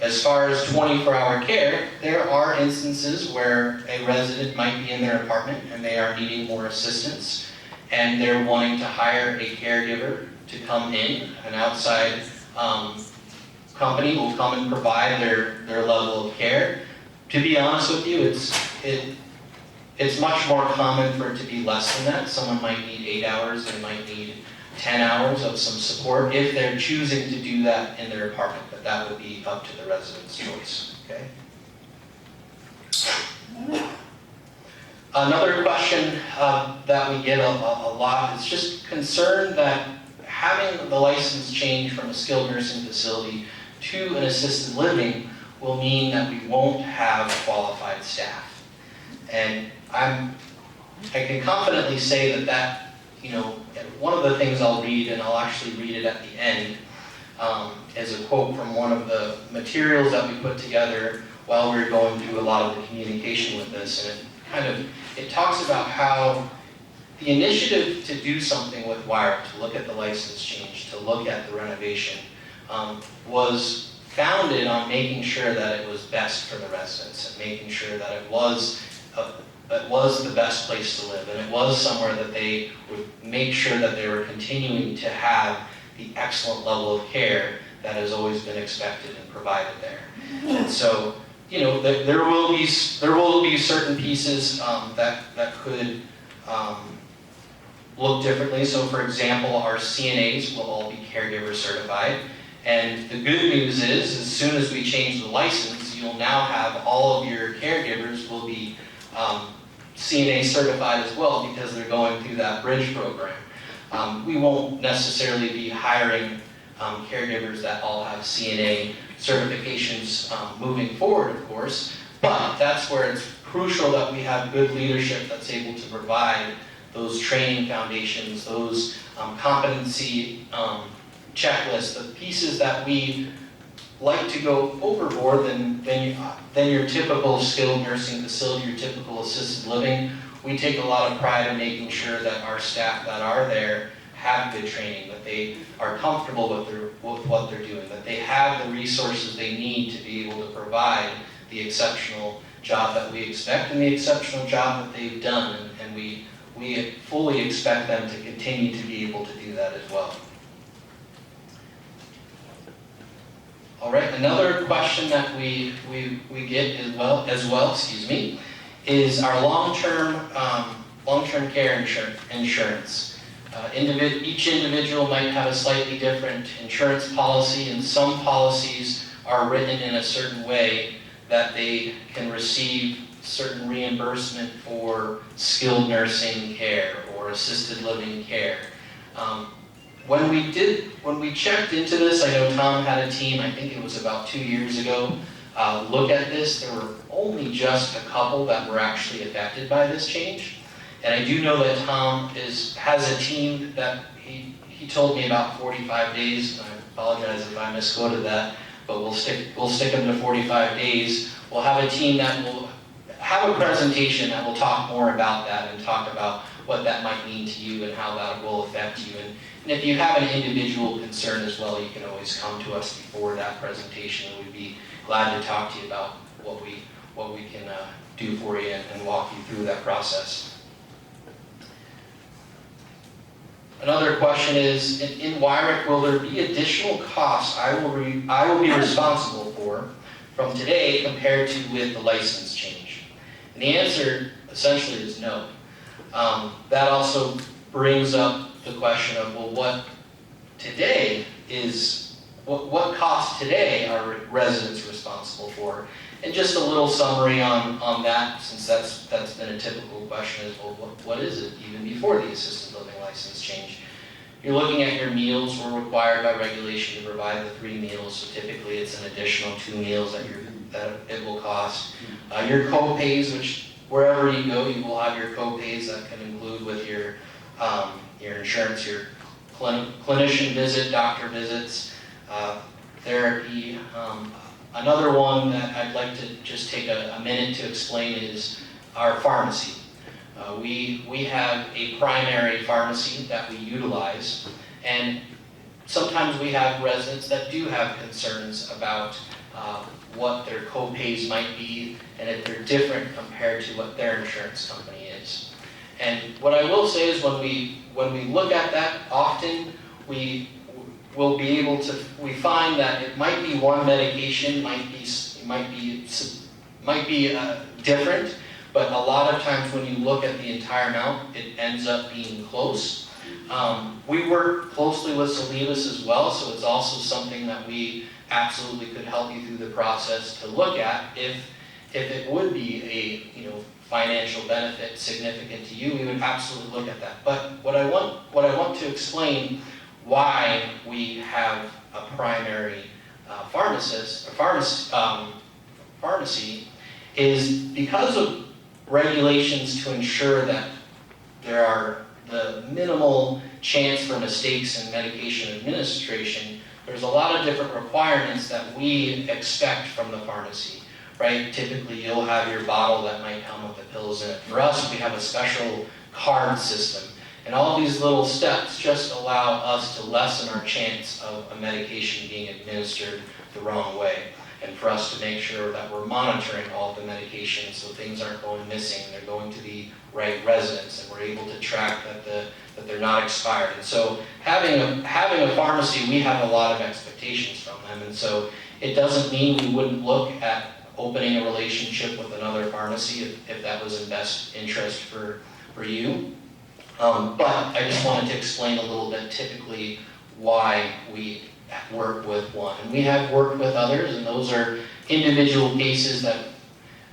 As far as 24-hour care, there are instances where a resident might be in their apartment and they are needing more assistance, and they're wanting to hire a caregiver to come in. An outside company will come and provide their level of care. To be honest with you, it's much more common for it to be less than that. Someone might need 8 hours, they might need 10 hours of some support if they're choosing to do that in their apartment, but that would be up to the resident's choice, okay? Another question that we get a lot is just concern that having the license change from a skilled nursing facility to an assisted living will mean that we won't have qualified staff. And I can confidently say that one of the things I'll read, and I'll actually read it at the end, is a quote from one of the materials that we put together while we were going through a lot of the communication with this. And it talks about how the initiative to do something with Weyrich, to look at the license change, to look at the renovation, was founded on making sure that it was best for the residents and making sure that it was the best place to live, and it was somewhere that they would make sure that they were continuing to have the excellent level of care that has always been expected and provided there. And so, there will be certain pieces that could look differently. So, for example, our CNAs will all be caregiver certified, and the good news is, as soon as we change the license, you'll now have all of your caregivers will be CNA certified as well, because they're going through that bridge program. We won't necessarily be hiring caregivers that all have CNA certifications moving forward, of course, but that's where it's crucial that we have good leadership that's able to provide those training foundations, those competency checklists, the pieces that we like to go overboard than your typical skilled nursing facility, your typical assisted living. We take a lot of pride in making sure that our staff that are there have good training, that they are comfortable with what they're doing, that they have the resources they need to be able to provide the exceptional job that we expect and the exceptional job that they've done, and we fully expect them to continue to be able to do that as well. All right, another question that we get as well, is our long-term care insurance. Each individual might have a slightly different insurance policy, and some policies are written in a certain way that they can receive certain reimbursement for skilled nursing care or assisted living care. When we checked into this, I know Tom had a team, I think it was about 2 years ago, look at this. There were only just a couple that were actually affected by this change. And I do know that Tom has a team that he told me about 45 days. I apologize if I misquoted that, but we'll stick them to 45 days. We'll have a team that will have a presentation that will talk more about that and talk about what that might mean to you and how that will affect you. And if you have an individual concern as well, you can always come to us before that presentation, and we'd be glad to talk to you about what we can do for you and walk you through that process. Another question is, in Weyrich, will there be additional costs I will be responsible for from today compared to with the license change? And the answer essentially is no. That also brings up the question of, well, what cost today are residents responsible for? And just a little summary on that, since that's been a typical question, is, well, what is it even before the assisted living license change? You're looking at your meals. We're required by regulation to provide the 3 meals, so typically it's an additional 2 meals that it will cost. Your co-pays, which wherever you go, you will have your co-pays that can include with your insurance, your clinician visit, doctor visits, therapy. Another one that I'd like to just take a minute to explain is our pharmacy. We have a primary pharmacy that we utilize, and sometimes we have residents that do have concerns about what their co-pays might be, and if they're different compared to what their insurance company is. And what I will say is when we look at that, often we will be able to, we find that it might be one medication, might be different, but a lot of times when you look at the entire amount, it ends up being close. We work closely with Solivus as well, so it's also something that we absolutely could help you through the process to look at if it would be a financial benefit significant to you. We would absolutely look at that. But what I want to explain why we have a primary pharmacy is because of regulations to ensure that there are the minimal chance for mistakes in medication administration. There's a lot of different requirements that we expect from the pharmacy, right? Typically you'll have your bottle that might come with the pills in it. For us, we have a special card system. And all these little steps just allow us to lessen our chance of a medication being administered the wrong way. And for us to make sure that we're monitoring all the medications so things aren't going missing, they're going to the right residents, and we're able to track that they're not expired. And so having a pharmacy, we have a lot of expectations from them. And so it doesn't mean we wouldn't look at opening a relationship with another pharmacy if that was in best interest for you. But I just wanted to explain a little bit typically why we work with one. And we have worked with others, and those are individual cases that,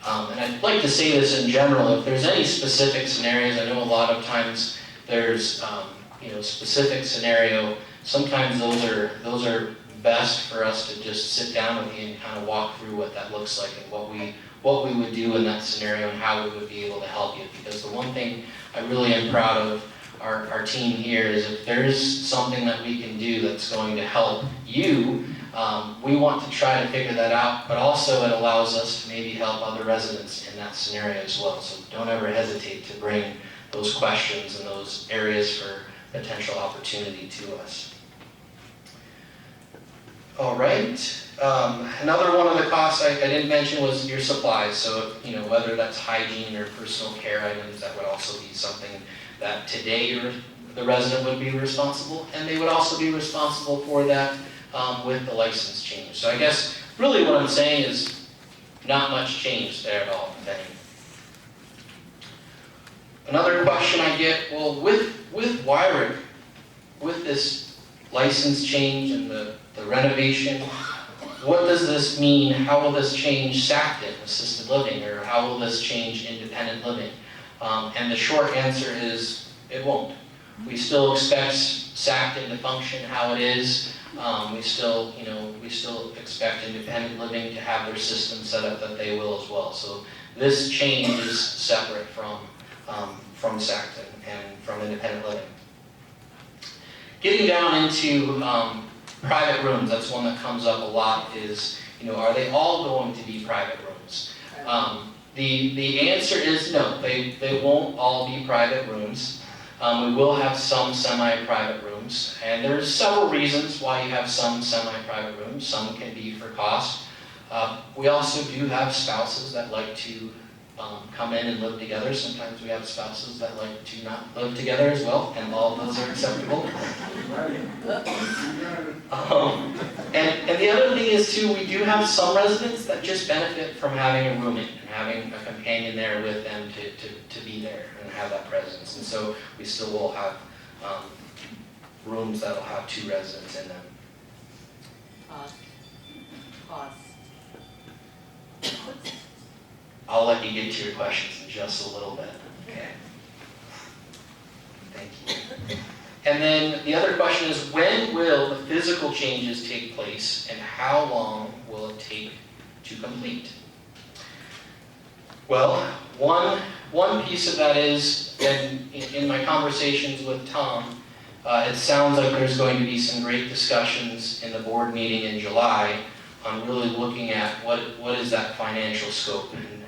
and I'd like to say this in general, if there's any specific scenarios, I know a lot of times there's specific scenario, sometimes those are best for us to just sit down with you and kind of walk through what that looks like and what we would do in that scenario and how we would be able to help you. Because the one thing I really am proud of our team here is if there's something that we can do that's going to help you, we want to try to figure that out, but also it allows us to maybe help other residents in that scenario as well. So don't ever hesitate to bring those questions and those areas for potential opportunity to us. All right. Another one of the costs I didn't mention was your supplies. So, whether that's hygiene or personal care items, that would also be something that today the resident would be responsible, and they would also be responsible for that with the license change. So I guess really what I'm saying is not much change there at all, if any. Another question I get, well, with Weyrich, with this license change and the renovation, what does this mean? How will this change Sackton assisted living, or how will this change independent living? And the short answer is it won't. We still expect Sackton to function how it is. We still expect independent living to have their system set up that they will as well. So this change is separate from Sackton and from independent living. Getting down into private rooms, that's one that comes up a lot, is, are they all going to be private rooms? The answer is no, they won't all be private rooms. We will have some semi-private rooms, and there's several reasons why you have some semi-private rooms. Some can be for cost. We also do have spouses that like to come in and live together. Sometimes we have spouses that like to not live together as well, and all of those are acceptable. And the other thing is too, we do have some residents that just benefit from having a roommate and having a companion there with them to be there and have that presence. And so we still will have rooms that will have 2 residents in them. Cost. I'll let you get to your questions in just a little bit. Okay. Thank you. And then the other question is, when will the physical changes take place, and how long will it take to complete? Well, one piece of that is, and in my conversations with Tom, it sounds like there's going to be some great discussions in the board meeting in July on really looking at what is that financial scope. And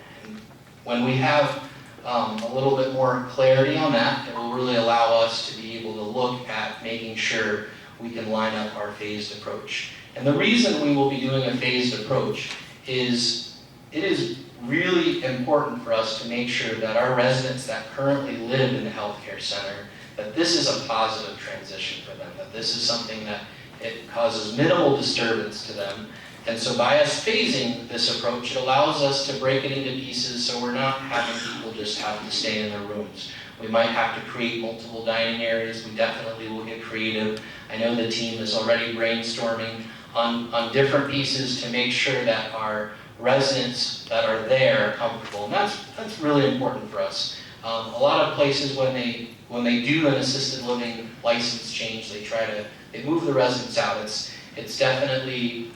when we have a little bit more clarity on that, it will really allow us to be able to look at making sure we can line up our phased approach. And the reason we will be doing a phased approach is it is really important for us to make sure that our residents that currently live in the healthcare center, that this is a positive transition for them, that this is something that it causes minimal disturbance to them. And so by us phasing this approach, it allows us to break it into pieces so we're not having people just have to stay in their rooms. We might have to create multiple dining areas. We definitely will get creative. I know the team is already brainstorming on different pieces to make sure that our residents that are there are comfortable. And that's really important for us. A lot of places when they do an assisted living license change, they move the residents out. It's definitely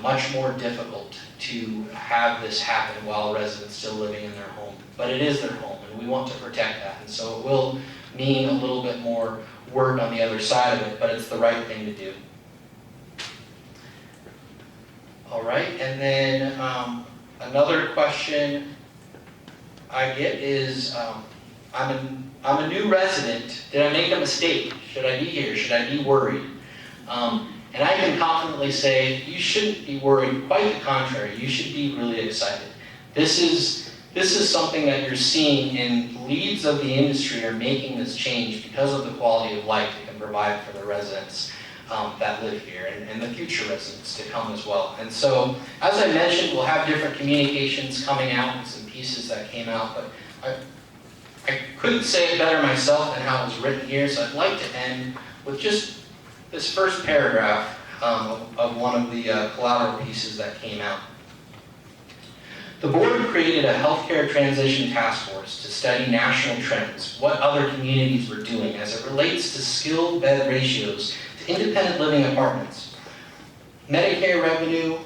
much more difficult to have this happen while residents still living in their home. But it is their home, and we want to protect that. And so it will mean a little bit more work on the other side of it, but it's the right thing to do. All right, and then another question I get is, I'm a new resident. Did I make a mistake? Should I be here? Should I be worried? And I can confidently say you shouldn't be worried. Quite the contrary, you should be really excited. This is something that you're seeing, and leads of the industry are making this change because of the quality of life it can provide for the residents that live here, and the future residents to come as well. And so, as I mentioned, we'll have different communications coming out and some pieces that came out, but I couldn't say it better myself than how it was written here, so I'd like to end with just this first paragraph of one of the collateral pieces that came out. The board created a healthcare transition task force to study national trends, what other communities were doing as it relates to skilled bed ratios to independent living apartments. Medicare revenue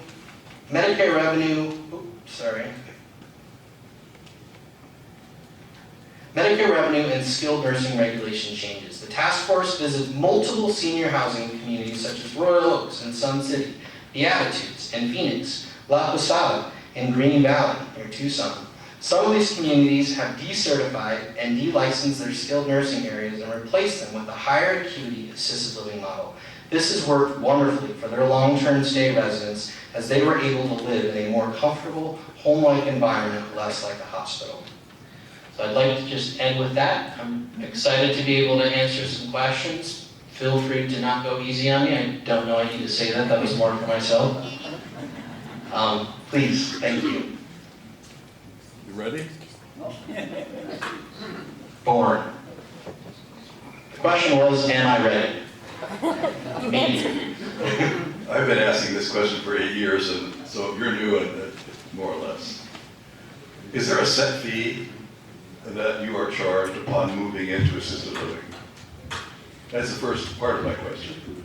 and skilled nursing regulation changes. The task force visited multiple senior housing communities such as Royal Oaks and Sun City, Beatitudes and Phoenix, La Posada and Green Valley near Tucson. Some of these communities have decertified and delicensed their skilled nursing areas and replaced them with a higher acuity assisted living model. This has worked wonderfully for their long-term stay residents as they were able to live in a more comfortable, home-like environment, less like a hospital. So I'd like to just end with that. I'm excited to be able to answer some questions. Feel free to not go easy on me. I don't know I need to say that. That was more for myself. Please, thank you. You ready? Born. The question was, am I ready? Me. I've been asking this question for 8 years, and so you're new at it, more or less. Is there a set fee that you are charged upon moving into assisted living? That's the first part of my question.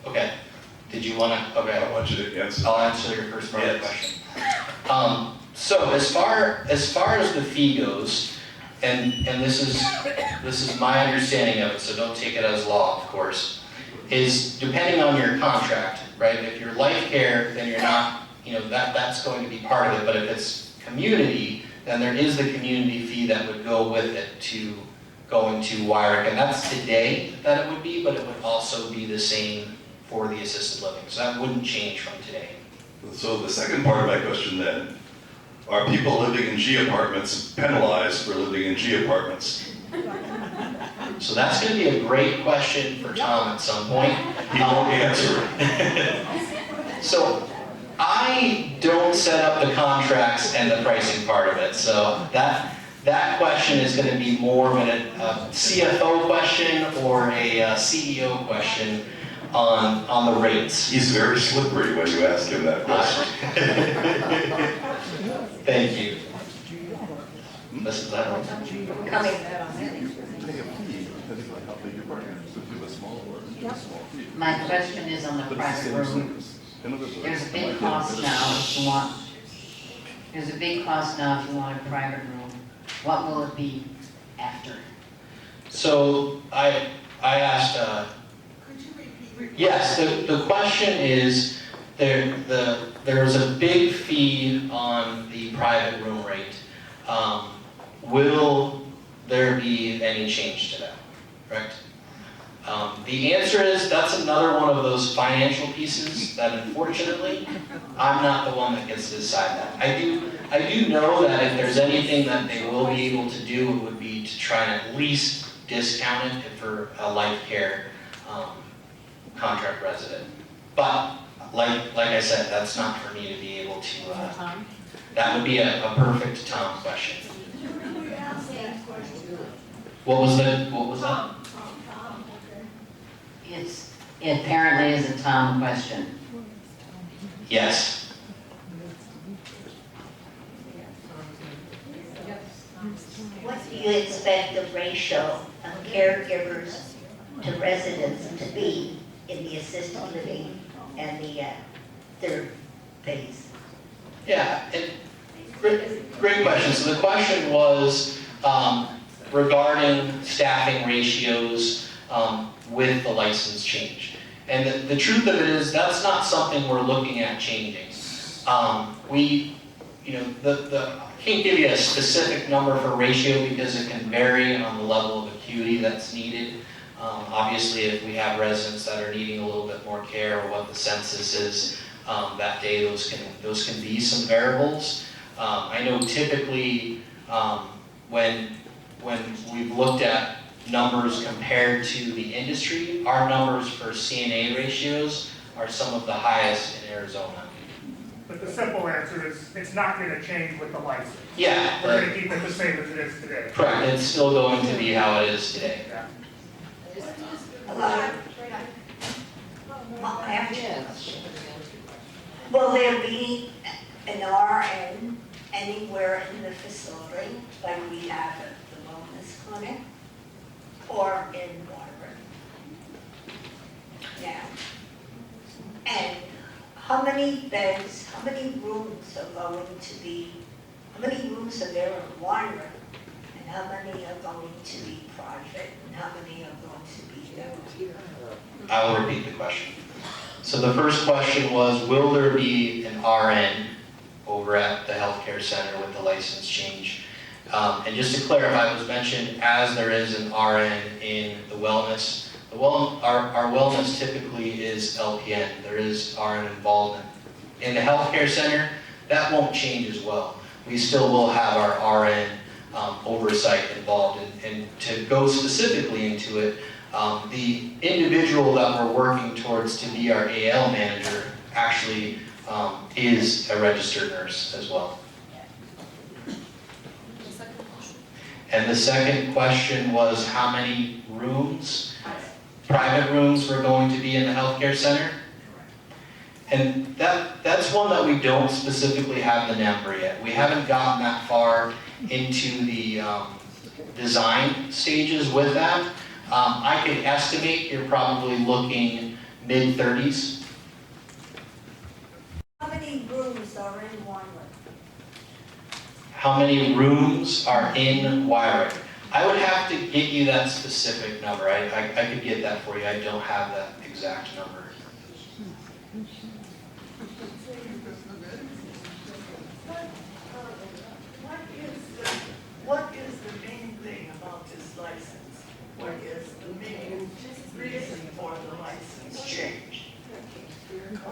Okay. Did you want to? Okay. I want you to answer. I'll answer your first part of the question. So as far as the fee goes, and this is my understanding of it, so don't take it as law, of course, is depending on your contract, right? If you're life care, then you're not, that's going to be part of it. But if it's community, then there is the community fee that would go with it to going to Weyrich, and that's today that it would be, but it would also be the same for the assisted living. So that wouldn't change from today. So the second part of my question then, are people living in G apartments penalized for living in G apartments? So that's going to be a great question for Tom at some point. He won't answer it. So I don't set up the contracts and the pricing part of it. So that question is going to be more of a CFO question or a CEO question on the rates. He's very slippery when you ask him that question. Thank you. This is that one. Coming. My question is on the private room. There's a big cost now if you want. There's a big cost now if you want a private room. What will it be after? So I asked. Could you repeat? Yes, the question is there's a big fee on the private room rate. Will there be any change to that? Correct. The answer is, that's another one of those financial pieces that unfortunately, I'm not the one that gets to decide that. I do know that if there's anything that they will be able to do, it would be to try and at least discount it for a life care contract resident. But, like I said, that's not for me to be able to, that would be a perfect Tom question. What was that? It apparently is a Tom question. Yes. What do you expect the ratio of caregivers to residents to be in the assisted living and the third phase? Yeah, great question. So the question was regarding staffing ratios with the license change. And the truth of it is, that's not something we're looking at changing. I can't give you a specific number for ratio because it can vary on the level of acuity that's needed. Obviously, if we have residents that are needing a little bit more care, or what the census is that day, those can be some variables. I know typically when we've looked at numbers compared to the industry, our numbers for CNA ratios are some of the highest in Arizona. But the simple answer is, it's not going to change with the license. Yeah. We're going to keep it the same as it is today. Correct, it's still going to be how it is today. Yeah. Will there be an RN anywhere in the facility, like we have at the wellness clinic, or in Weyrich? Now, and how many beds, how many rooms are going to be, how many rooms are there in Weyrich, and how many are going to be private, and how many are going to be I will repeat the question. So the first question was, will there be an RN over at the healthcare center with the license change? And just to clarify, it was mentioned as there is an RN in the wellness. Our wellness typically is LPN. There is RN involvement. In the healthcare center, that won't change as well. We still will have our RN oversight involved. And to go specifically into it, the individual that we're working towards to be our AL manager actually is a registered nurse as well. And the second question was how many rooms, private rooms, were going to be in the healthcare center? And that's one that we don't specifically have the number yet. We haven't gotten that far into the design stages with that. I could estimate you're probably looking mid-30s. How many rooms are in Weyrich? How many rooms are in Weyrich? I would have to get you that specific number. I could get that for you. I don't have that exact number. What is the main thing about this license? What is the main reason for the license change?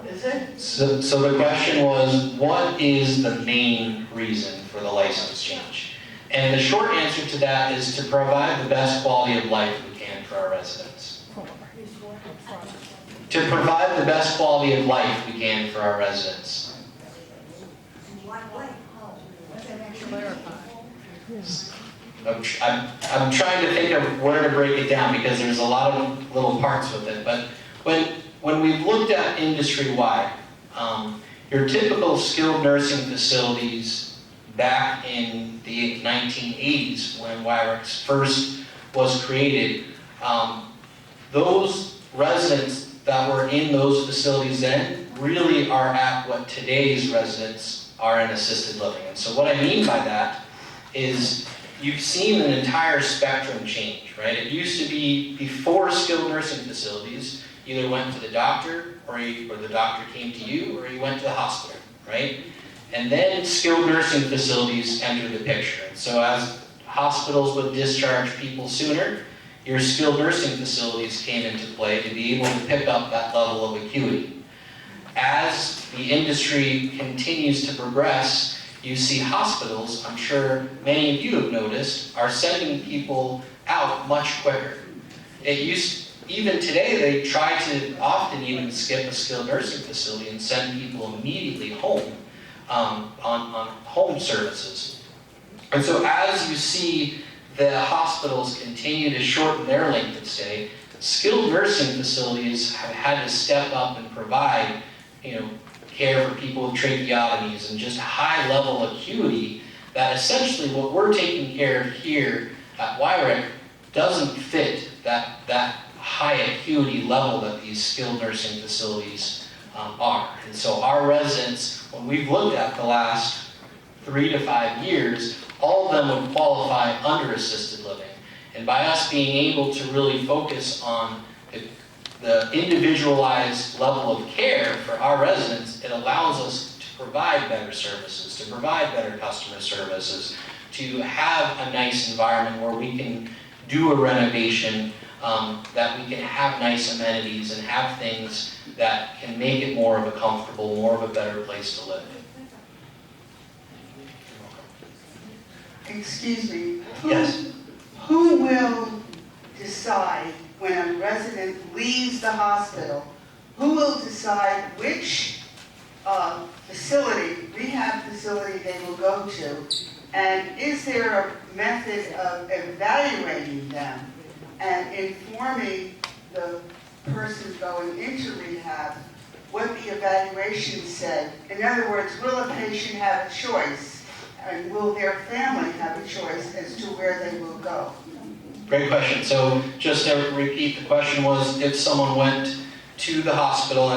Is it? So the question was, what is the main reason for the license change? And the short answer to that is to provide the best quality of life we can for our residents. To provide the best quality of life we can for our residents. In what way? I'm trying to think of where to break it down because there's a lot of little parts with it. But when we've looked at industry-wide, your typical skilled nursing facilities back in the 1980s when Weyrich first was created, those residents that were in those facilities then really are at what today's residents are in assisted living. And so what I mean by that is you've seen an entire spectrum change, right? It used to be before skilled nursing facilities, you either went to the doctor or the doctor came to you or you went to the hospital, right? And then skilled nursing facilities entered the picture. And so as hospitals would discharge people sooner, your skilled nursing facilities came into play to be able to pick up that level of acuity. As the industry continues to progress, you see hospitals, I'm sure many of you have noticed, are sending people out much quicker. Even today, they try to often even skip a skilled nursing facility and send people immediately home on home services. And so as you see the hospitals continue to shorten their length of stay, skilled nursing facilities have had to step up and provide, care for people with tracheotomies and just high level acuity that essentially what we're taking care of here at Weyrich doesn't fit that high acuity level that these skilled nursing facilities are. And so our residents, when we've looked at the last 3 to 5 years, all of them would qualify under assisted living. And by us being able to really focus on the individualized level of care for our residents, it allows us to provide better services, to provide better customer services, to have a nice environment where we can do a renovation, that we can have nice amenities and have things that can make it more of a comfortable, more of a better place to live. Excuse me. Yes. Who will decide when a resident leaves the hospital? Who will decide which rehab facility they will go to? And is there a method of evaluating them and informing the person going into rehab what the evaluation said? In other words, will a patient have a choice? And will their family have a choice as to where they will go? Great question. So just to repeat, the question was if someone went to the hospital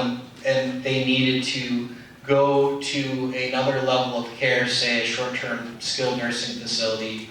and they needed to go to another level of care, say a short-term skilled nursing facility,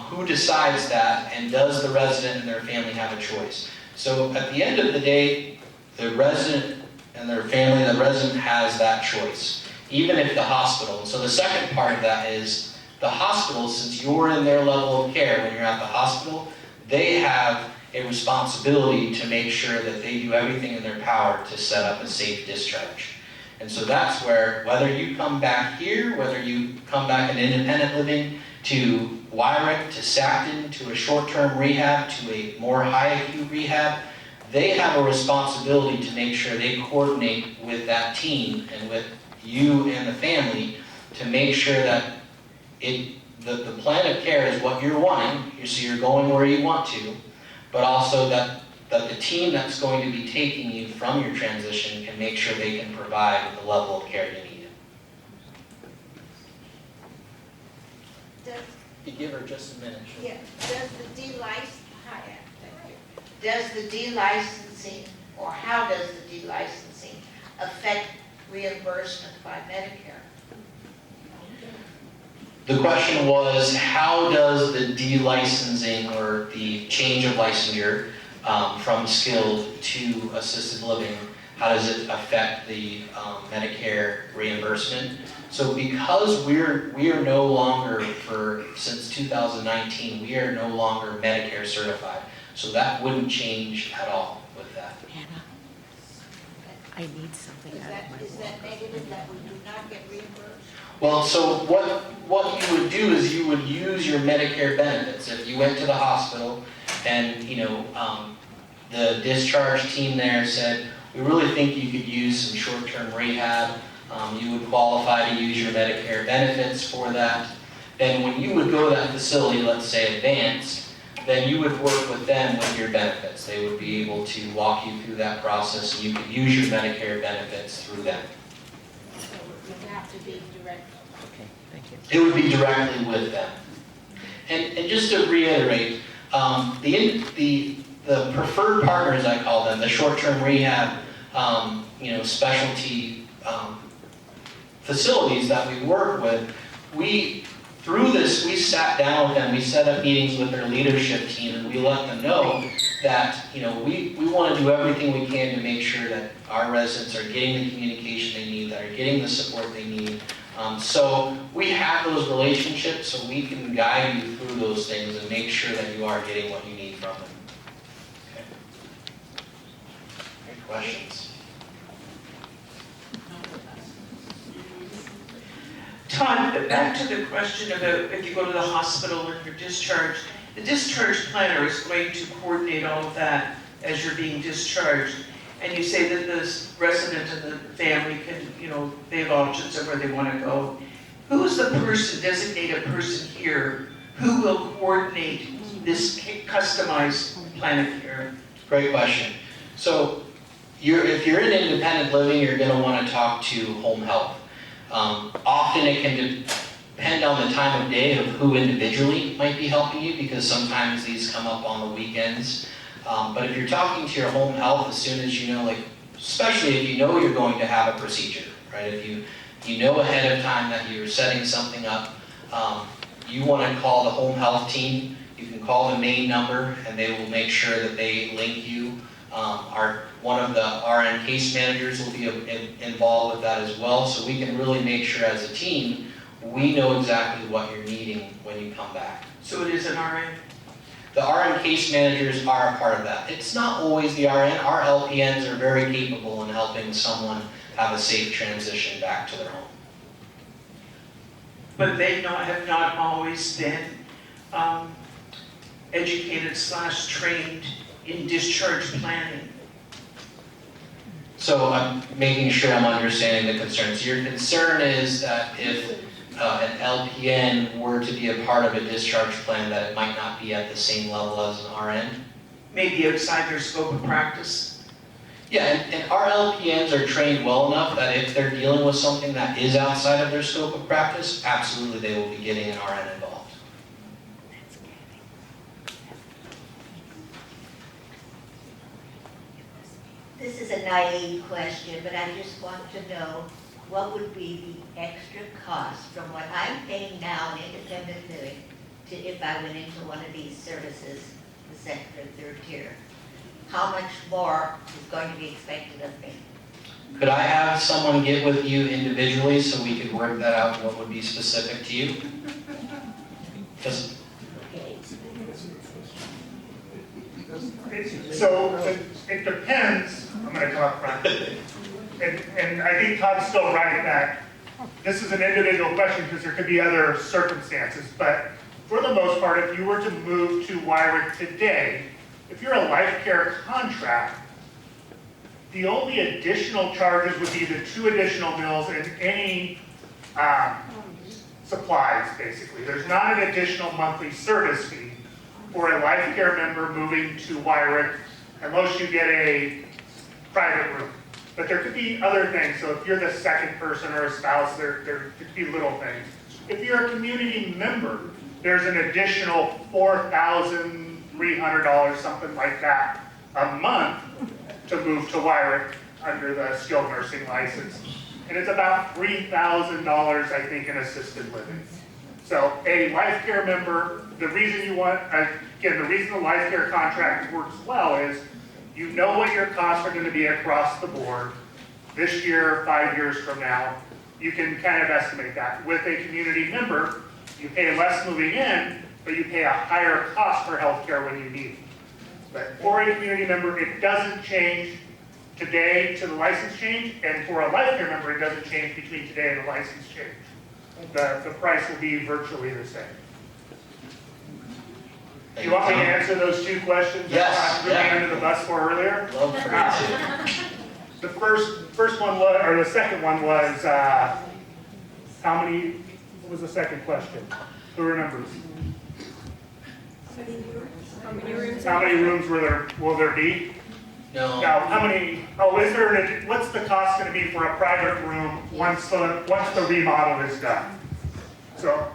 who decides that, and does the resident and their family have a choice? So at the end of the day, the resident and their family, the resident has that choice, even if the hospital. So the second part of that is the hospital, since you're in their level of care when you're at the hospital, they have a responsibility to make sure that they do everything in their power to set up a safe discharge. And so that's where, whether you come back here, whether you come back in independent living, to Weyrich, to Sackton, to a short-term rehab, to a more high-acute rehab, they have a responsibility to make sure they coordinate with that team and with you and the family to make sure that the plan of care is what you're wanting, so you're going where you want to, but also that the team that's going to be taking you from your transition can make sure they can provide the level of care you need. You give her just a minute. Sure. Yeah, does the does the delicensing, or how does the delicensing affect reimbursement by Medicare? The question was, how does the delicensing or the change of licensure from skilled to assisted living, how does it affect the Medicare reimbursement? So because we are no longer, since 2019, we are no longer Medicare certified. So that wouldn't change at all with that. Hannah, I need something Is out of my that negative, that we do not get reimbursed? Well, so what you would do is you would use your Medicare benefits. If you went to the hospital and, the discharge team there said, we really think you could use some short-term rehab, you would qualify to use your Medicare benefits for that. Then when you would go to that facility, let's say advanced, then you would work with them with your benefits. They would be able to walk you through that process, and you could use your Medicare benefits through them. So it would have to be direct. Okay, thank you. It would be directly with them. And just to reiterate, the preferred partners, I call them, the short-term rehab, specialty facilities that we work with, through this, we sat down with them, we set up meetings with their leadership team, and we let them know that, we want to do everything we can to make sure that our residents are getting the communication they need, that are getting the support they need. So we have those relationships so we can guide you through those things and make sure that you are getting what you need from them. Any questions? Todd, back to the question about if you go to the hospital and you're discharged, the discharge planner is going to coordinate all of that as you're being discharged. And you say that the resident and the family can, they have options of where they want to go. Who is the person, designated person here, who will coordinate this customized plan of care? Great question. So if you're in independent living, you're going to want to talk to home health. Often it can depend on the time of day of who individually might be helping you, because sometimes these come up on the weekends. But if you're talking to your home health, as soon as you know, especially if you know you're going to have a procedure, right? If you know ahead of time that you're setting something up, you want to call the home health team. You can call the main number and they will make sure that they link you. One of the RN case managers will be involved with that as well, so we can really make sure as a team, we know exactly what you're needing when you come back. So it is an RN? The RN case managers are a part of that. It's not always the RN. Our LPNs are very capable in helping someone have a safe transition back to their home. But they have not always been educated / trained in discharge planning. So I'm making sure I'm understanding the concern. So your concern is that if an LPN were to be a part of a discharge plan, that it might not be at the same level as an RN? Maybe outside their scope of practice. Yeah, and our LPNs are trained well enough that if they're dealing with something that is outside of their scope of practice, absolutely they will be getting an RN involved. This is a naive question, but I just want to know what would be the extra cost from what I'm paying now in independent living to if I went into one of these services, the second or third tier. How much more is going to be expected of me? Could I have someone get with you individually so we could work that out, what would be specific to you? Because So it depends, I'm going to come up front. And I think Todd's still right that this is an individual question because there could be other circumstances. But for the most part, if you were to move to Weyrich today, if you're a life care contract, the only additional charges would be the 2 additional meals and any supplies, basically. There's not an additional monthly service fee for a life care member moving to Weyrich unless you get a private room. But there could be other things. So if you're the second person or a spouse, there could be little things. If you're a community member, there's an additional $4,300, something like that, a month to move to Weyrich under the skilled nursing license. And it's about $3,000, I think, in assisted living. So a life care member, the reason you want, again, the reason the life care contract works well is you know what your costs are going to be across the board this year, 5 years from now. You can kind of estimate that. With a community member, you pay less moving in, but you pay a higher cost for healthcare when you need it. But for a community member, it doesn't change today to the license change, and for a life care member, it doesn't change between today and the license change. The price will be virtually the same. Do you want me to answer those 2 questions Yes, that I threw yeah. me under the bus for earlier? love for you The first one was, or the second one was, how many, what was the second question? Who remembers? How many rooms will there be? No. Now, how many, what's the cost gonna be for a private room once the remodel is done? So,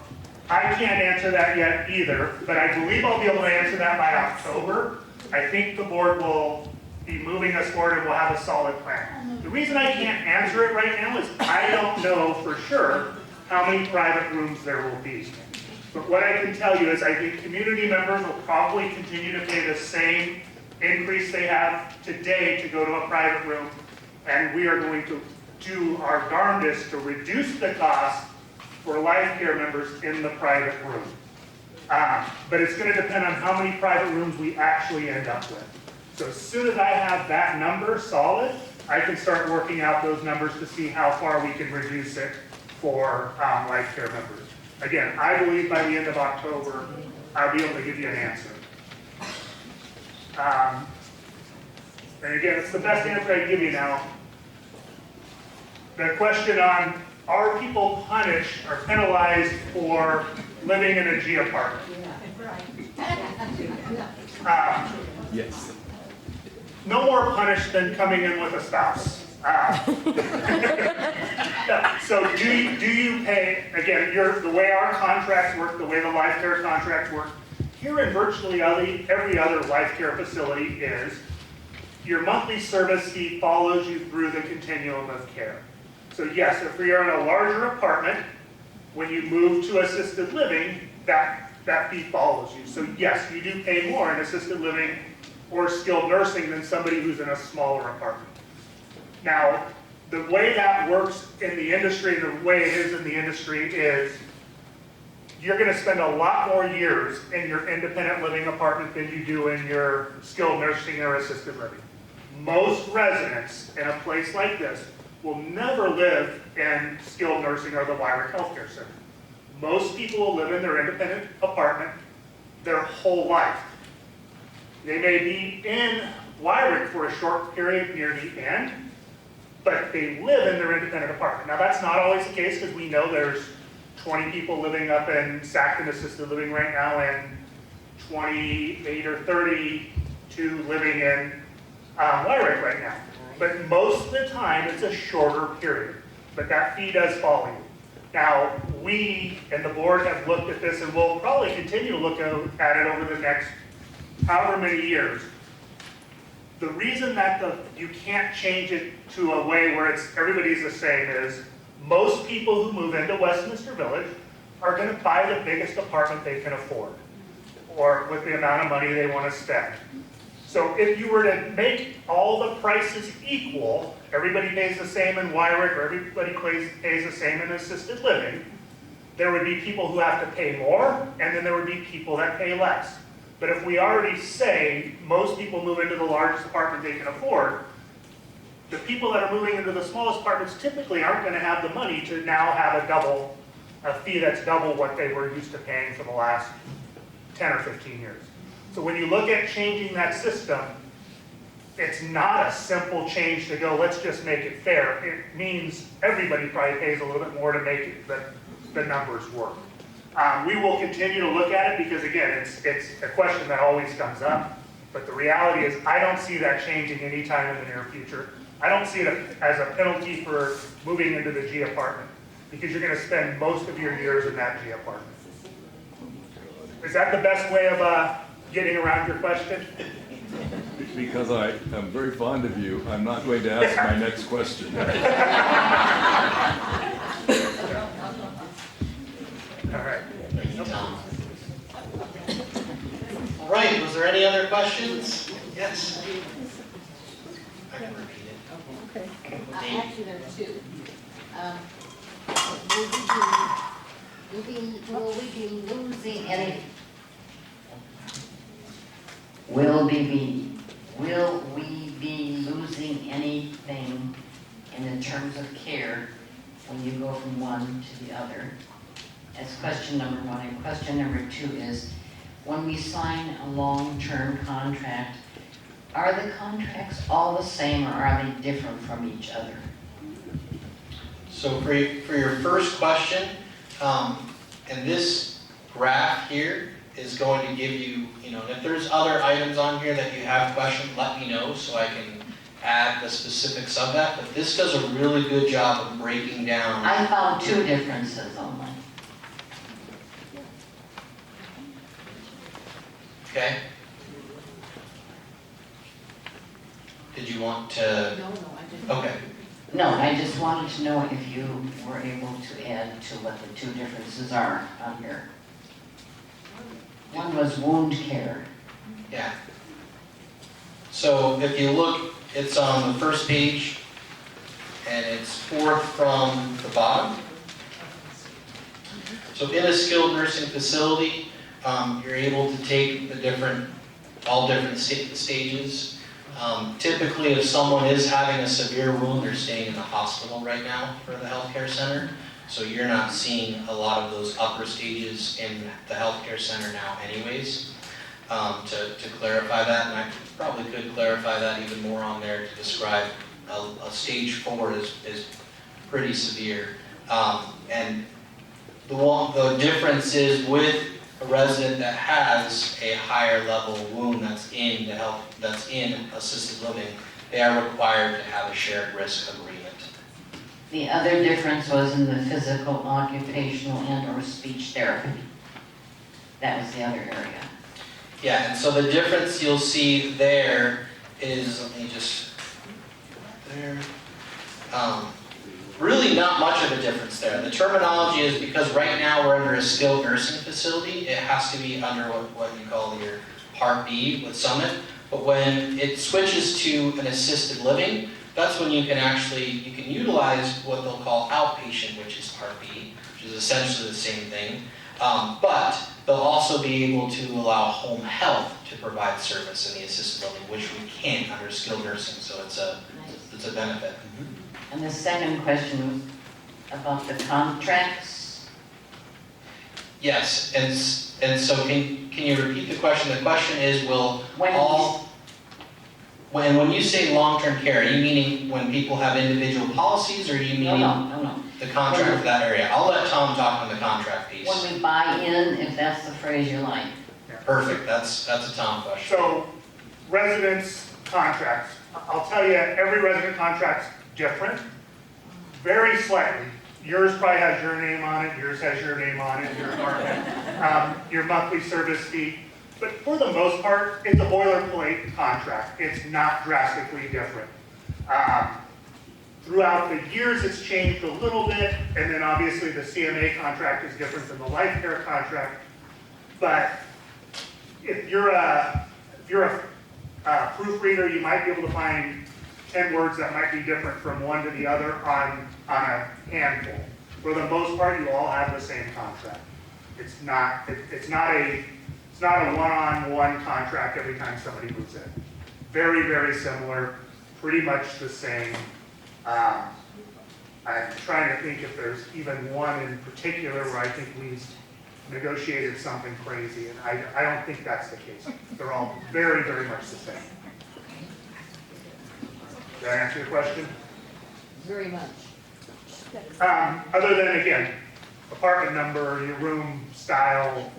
I can't answer that yet either, but I believe I'll be able to answer that by October. I think the board will be moving us forward and we'll have a solid plan. The reason I can't answer it right now is I don't know for sure how many private rooms there will be. But what I can tell you is I think community members will probably continue to pay the same increase they have today to go to a private room, and we are going to do our darndest to reduce the cost for life care members in the private room. But it's going to depend on how many private rooms we actually end up with. So as soon as I have that number solid, I can start working out those numbers to see how far we can reduce it for life care members. Again, I believe by the end of October, I'll be able to give you an answer. And again, it's the best answer I can give you now. The question on, are people punished or penalized for living in a G apartment? Yes. No more punished than coming in with a spouse. So do you pay, again, the way our contracts work, the way the life care contracts work, here in virtually every other life care facility is, your monthly service fee follows you through the continuum of care. So yes, if you're in a larger apartment, when you move to assisted living, that fee follows you. So yes, you do pay more in assisted living or skilled nursing than somebody who's in a smaller apartment. Now, the way that works in the industry, the way it is in the industry is, you're gonna spend a lot more years in your independent living apartment than you do in your skilled nursing or assisted living. Most residents in a place like this will never live in skilled nursing or the Weyrich Healthcare Center. Most people will live in their independent apartment their whole life. They may be in Weyrich for a short period near the end, but they live in their independent apartment. Now that's not always the case, because we know there's 20 people living up in Sackton Assisted Living right now, and 28 or 32 living in Weyrich right now. But most of the time, it's a shorter period, but that fee does follow you. Now, we and the board have looked at this, and we'll probably continue to look at it over the next however many years. The reason that you can't change it to a way where everybody's the same is, most people who move into Westminster Village are going to buy the biggest apartment they can afford, or with the amount of money they want to spend. So if you were to make all the prices equal, everybody pays the same in Weyrich, or everybody pays the same in assisted living, there would be people who have to pay more, and then there would be people that pay less. But if we already say most people move into the largest apartment they can afford, the people that are moving into the smallest apartments typically aren't going to have the money to now have a fee that's double what they were used to paying for the last 10 or 15 years. So when you look at changing that system, it's not a simple change to go, let's just make it fair. It means everybody probably pays a little bit more to make the numbers work. We will continue to look at it because, again, it's a question that always comes up. But the reality is, I don't see that changing anytime in the near future. I don't see it as a penalty for moving into the G apartment, because you're going to spend most of your years in that G apartment. Is that the best way of getting around your question? Because I am very fond of you, I'm not going to ask my next question. All right. Thank you, Tom. All right, was there any other questions? Yes? I can repeat it. Okay. Dave? Actually, there are two. Will we be losing any? Will we be losing anything in the terms of care when you go from one to the other? That's question number one. And question number two is, when we sign a long-term contract, are the contracts all the same, or are they different from each other? So for your first question, and this graph here is going to give you, and if there's other items on here that you have questions, let me know so I can add the specifics of that. But this does a really good job of breaking down. I found two differences only. Okay? Did you want to? No, I didn't. Okay. No, I just wanted to know if you were able to add to what the two differences are on here. One was wound care. Yeah. So if you look, it's on the first page, and it's fourth from the bottom. So in a skilled nursing facility, you're able to take all different stages. Typically, if someone is having a severe wound, they're staying in the hospital right now for the healthcare center. So you're not seeing a lot of those upper stages in the healthcare center now anyways. To clarify that, and I probably could clarify that even more on there to describe a stage 4 is pretty severe. And the difference is with a resident that has a higher level wound that's in assisted living, they are required to have a shared risk agreement. The other difference was in the physical, occupational, and/or speech therapy. That was the other area. Yeah, and so the difference you'll see there is, let me just, there, really not much of a difference there. The terminology is because right now we're under a skilled nursing facility, it has to be under what you call your Part B with Summit, but when it switches to an assisted living, that's when you can utilize what they'll call outpatient, which is Part B, which is essentially the same thing, but they'll also be able to allow home health to provide service in the assisted living, which we can't under skilled nursing, so it's a benefit. And the second question was about the contracts. Yes, and so can you repeat the question? The question is, when you say long-term care, are you meaning when people have individual policies, or are you meaning No. the contract for that area? I'll let Tom talk on the contract piece. When we buy in, if that's the phrase you like. Perfect, that's a Tom question. So, residence contracts, I'll tell you, every resident contract's different, very slightly. Yours probably has your name on it, yours has your name on it, your monthly service fee. But for the most part, it's a boilerplate contract. It's not drastically different. Throughout the years, it's changed a little bit, and then obviously the CMA contract is different than the life care contract. But if you're a proofreader, you might be able to find 10 words that might be different from one to the other on a handful. For the most part, you all have the same contract. It's not a one-on-one contract every time somebody moves in. Very, very similar, pretty much the same. I'm trying to think if there's even one in particular where I think we've negotiated something crazy, and I don't think that's the case. They're all very, very much the same. Did I answer your question? Very much. Other than, again, apartment number, your room style,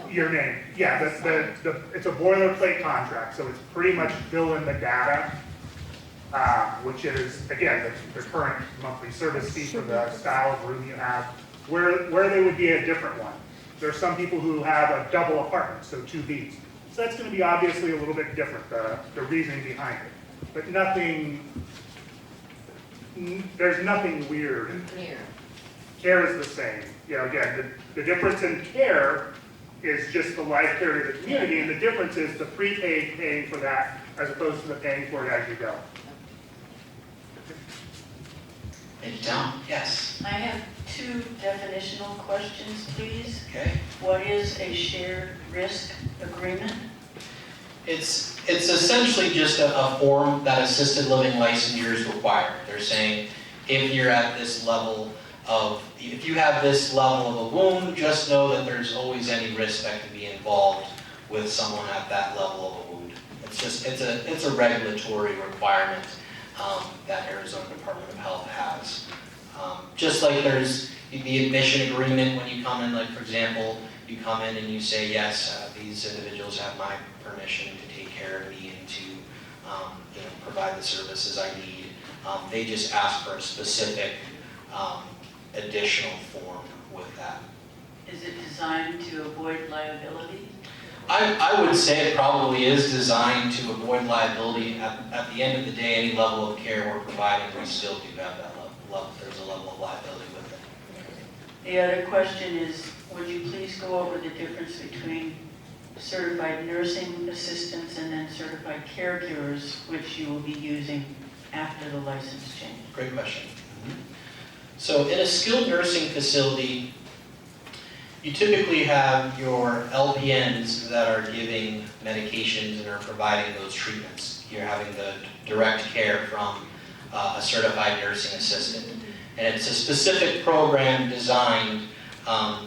your name. Yeah, it's a boilerplate contract, so it's pretty much fill in the data, which is, again, the current monthly service fee for the style of room you have. Where they would be a different one. There are some people who have a double apartment, so 2 Bs. So that's going to be obviously a little bit different, the reasoning behind it. But there's nothing weird. Care is the same. Again, the difference in care is just the life care to the community, and the difference is the prepaid paying for that as opposed to the paying for it as you go. Thank you, Tom. Yes. I have 2 definitional questions, please. Okay. What is a shared risk agreement? It's essentially just a form that assisted living licensures require. They're saying if you're at this level if you have this level of a wound, just know that there's always any risk that can be involved with someone at that level of a wound. It's a regulatory requirement that Arizona Department of Health has. Just like there's the admission agreement when you come in, like for example, you come in and you say, yes, these individuals have my permission to take care of me and to provide the services I need. They just ask for a specific additional form with that. Is it designed to avoid liability? I would say it probably is designed to avoid liability. At the end of the day, any level of care we're providing, we still do have that level. There's a level of liability with it. The other question is, would you please go over the difference between certified nursing assistants and then certified caregivers, which you will be using after the license change? Great question. So in a skilled nursing facility, you typically have your LPNs that are giving medications and are providing those treatments. You're having the direct care from a certified nursing assistant. And it's a specific program designed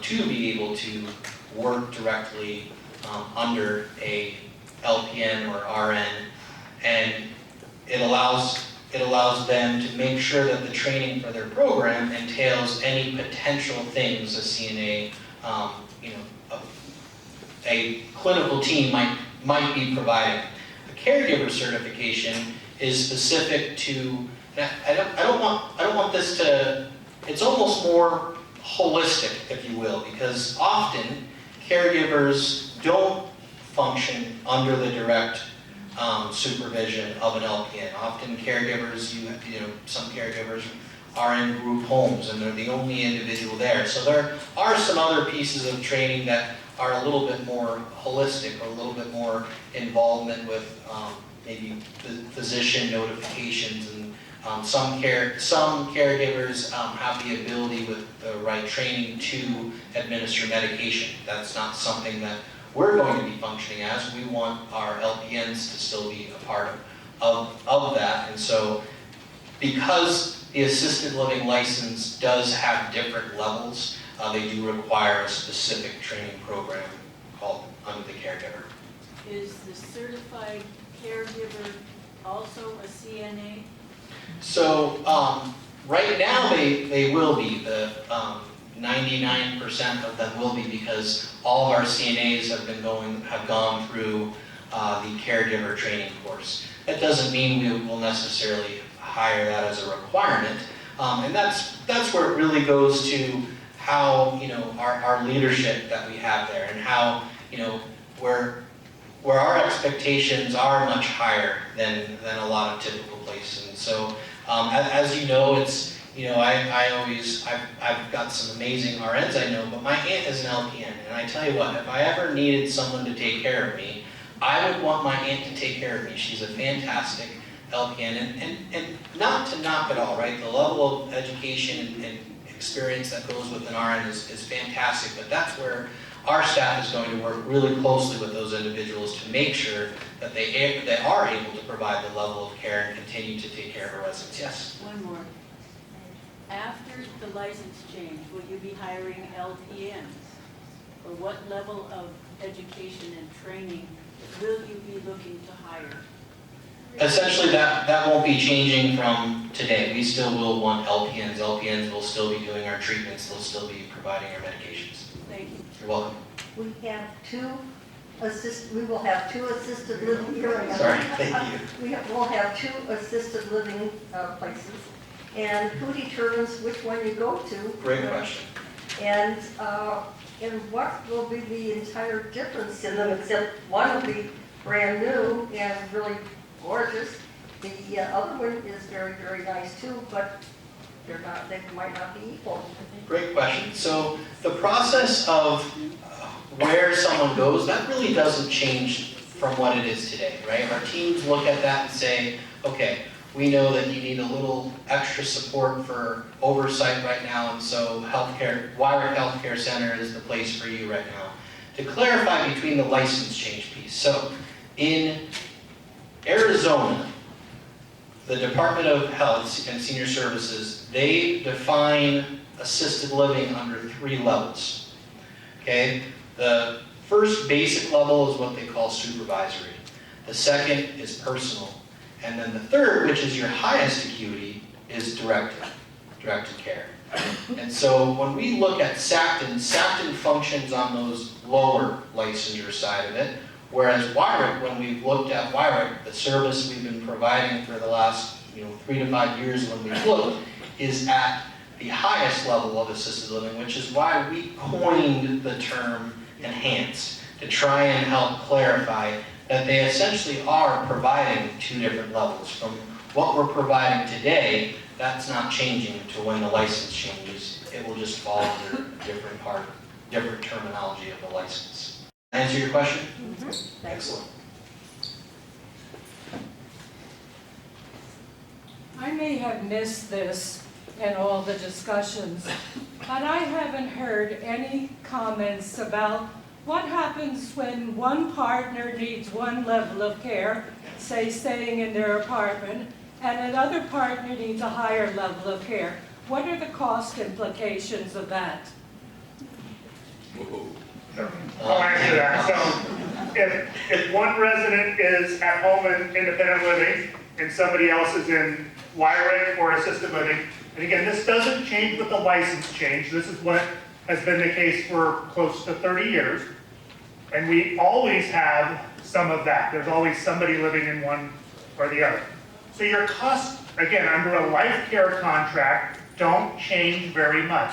to be able to work directly under a LPN or RN, and it allows them to make sure that the training for their program entails any potential things a CNA, a clinical team might be providing. The caregiver certification is specific to. I don't want this to. It's almost more holistic, if you will, because often caregivers don't function under the direct supervision of an LPN. Often caregivers, some caregivers are in group homes and they're the only individual there. So there are some other pieces of training that are a little bit more holistic, or a little bit more involvement with maybe physician notifications, and some caregivers have the ability with the right training to administer medication. That's not something that we're going to be functioning as. We want our LPNs to still be a part of that. And so because the assisted living license does have different levels, they do require a specific training program called Under the Caregiver. Is the certified caregiver also a CNA? So right now they will be. The 99% of them will be, because all of our CNAs have gone through the caregiver training course. That doesn't mean we will necessarily hire that as a requirement, and that's where it really goes to how our leadership that we have there, and how where our expectations are much higher than a lot of typical places. And so as you know, it's I've got some amazing RNs I know, but my aunt is an LPN, and I tell you what, if I ever needed someone to take care of me, I would want my aunt to take care of me. She's a fantastic LPN, and not to knock it all, right? The level of education and experience that goes with an RN is fantastic, but that's where our staff is going to work really closely with those individuals to make sure that they are able to provide the level of care and continue to take care of our residents. Yes? One more. After the license change, will you be hiring LPNs? Or what level of education and training will you be looking to hire? Essentially, that won't be changing from today. We still will want LPNs. LPNs will still be doing our treatments. They'll still be providing our medications. Thank you. You're welcome. We will have two assisted living here. Sorry, thank you. We'll have two assisted living places. And who determines which one you go to? Great question. And what will be the entire difference in them, except one will be brand new and really gorgeous. The other one is very, very nice too, but they might not be equal. Great question. So the process of where someone goes, that really doesn't change from what it is today, right? Our teams look at that and say, okay, we know that you need a little extra support for oversight right now, and so Weyrich Healthcare Center is the place for you right now. To clarify between the license change piece, so in Arizona, the Department of Health and Senior Services, they define assisted living under 3 levels. Okay? The first basic level is what they call supervisory. The second is personal. And then the third, which is your highest acuity, is directed care. And so when we look at Sacton functions on those lower licensure side of it, whereas Weyrich, when we've looked at Weyrich, the service we've been providing for the last 3 to 5 years when we've looked, is at the highest level of assisted living, which is why we coined the term enhanced, to try and help clarify that they essentially are providing 2 different levels. From what we're providing today, that's not changing to when the license changes. It will just fall under different terminology of the license. Answer your question? Mm-hmm. Excellent. I may have missed this in all the discussions, but I haven't heard any comments about what happens when one partner needs one level of care, say staying in their apartment, and another partner needs a higher level of care. What are the cost implications of that? I'll answer that. So if one resident is at home in independent living and somebody else is in Weyrich or assisted living, and again, this doesn't change with the license change. This is what has been the case for close to 30 years. And we always have some of that. There's always somebody living in one or the other. So your costs, again, under a life care contract, don't change very much.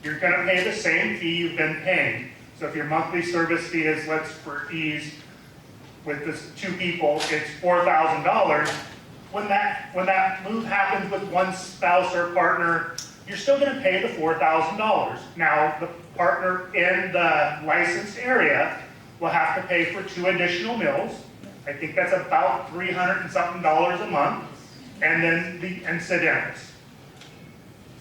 You're going to pay the same fee you've been paying. So if your monthly service fee is, let's for ease, with this 2 people, it's $4,000. When that move happens with one spouse or partner, you're still going to pay the $4,000. Now, the partner in the licensed area will have to pay for 2 additional meals. I think that's about $300 and something a month, and then the incidentals.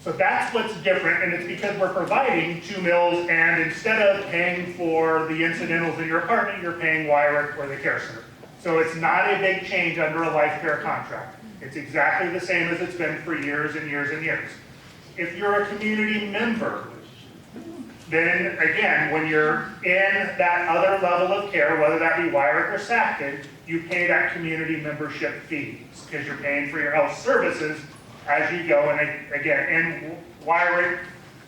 So that's what's different, and it's because we're providing 2 meals, and instead of paying for the incidentals in your apartment, you're paying Weyrich or the care center. So it's not a big change under a life care contract. It's exactly the same as it's been for years and years and years. If you're a community member, then again, when you're in that other level of care, whether that be Weyrich or Sackton, you pay that community membership fee because you're paying for your health services as you go. And again, in Weyrich,